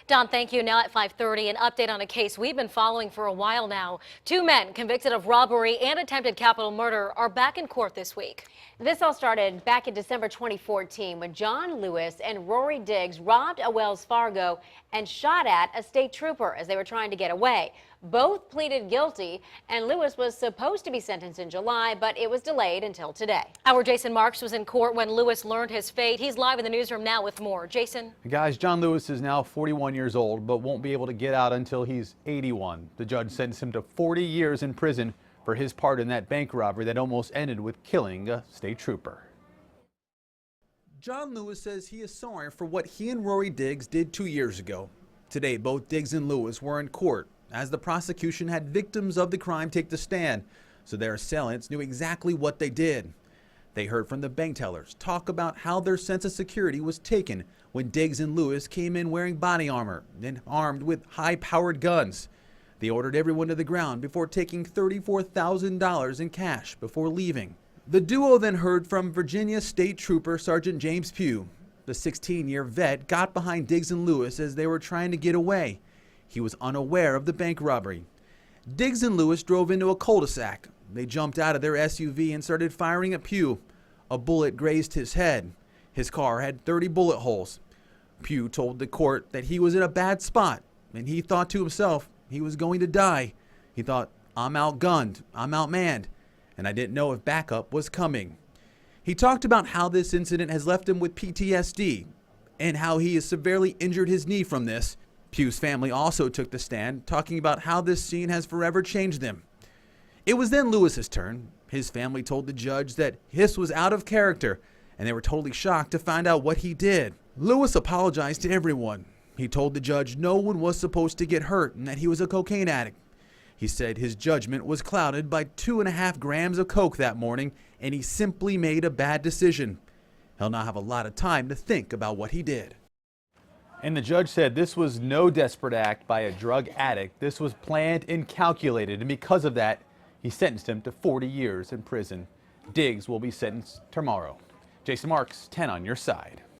Don, thank you. Now at 5:30, an update on a case we've been following for a while now. Two men convicted of robbery and attempted capital murder are back in court this week. This all started back in December 2014 when John Lewis and Rory Diggs robbed a Wells Fargo and shot at a state trooper as they were trying to get away. Both pleaded guilty, and Lewis was supposed to be sentenced in July, but it was delayed until today. Our Jason Marks was in court when Lewis learned his fate. He's live in the newsroom now with more. Jason? Guys, John Lewis is now 41 years old, but won't be able to get out until he's 81. The judge sentenced him to 40 years in prison for his part in that bank robbery that almost ended with killing a state trooper. John Lewis says he is sorry for what he and Rory Diggs did 2 years ago. Today, both Diggs and Lewis were in court as the prosecution had victims of the crime take the stand, so their assailants knew exactly what they did. They heard from the bank tellers talk about how their sense of security was taken when Diggs and Lewis came in wearing body armor and armed with high-powered guns. They ordered everyone to the ground before taking $34,000 in cash before leaving. The duo then heard from Virginia State Trooper Sergeant James Pugh. The 16-year vet got behind Diggs and Lewis as they were trying to get away. He was unaware of the bank robbery. Diggs and Lewis drove into a cul-de-sac. They jumped out of their SUV and started firing at Pugh. A bullet grazed his head. His car had 30 bullet holes. Pugh told the court that he was in a bad spot, and he thought to himself he was going to die. He thought, I'm outgunned, I'm outmanned, and I didn't know if backup was coming. He talked about how this incident has left him with PTSD and how he has severely injured his knee from this. Pugh's family also took the stand, talking about how this scene has forever changed them. It was then Lewis's turn. His family told the judge that Hiss was out of character, and they were totally shocked to find out what he did. Lewis apologized to everyone. He told the judge no one was supposed to get hurt and that he was a cocaine addict. He said his judgment was clouded by 2.5 grams of coke that morning, and he simply made a bad decision. He'll now have a lot of time to think about what he did. And the judge said this was no desperate act by a drug addict. This was planned and calculated, and because of that, he sentenced him to 40 years in prison. Diggs will be sentenced tomorrow. Jason Marks, 10 on your side.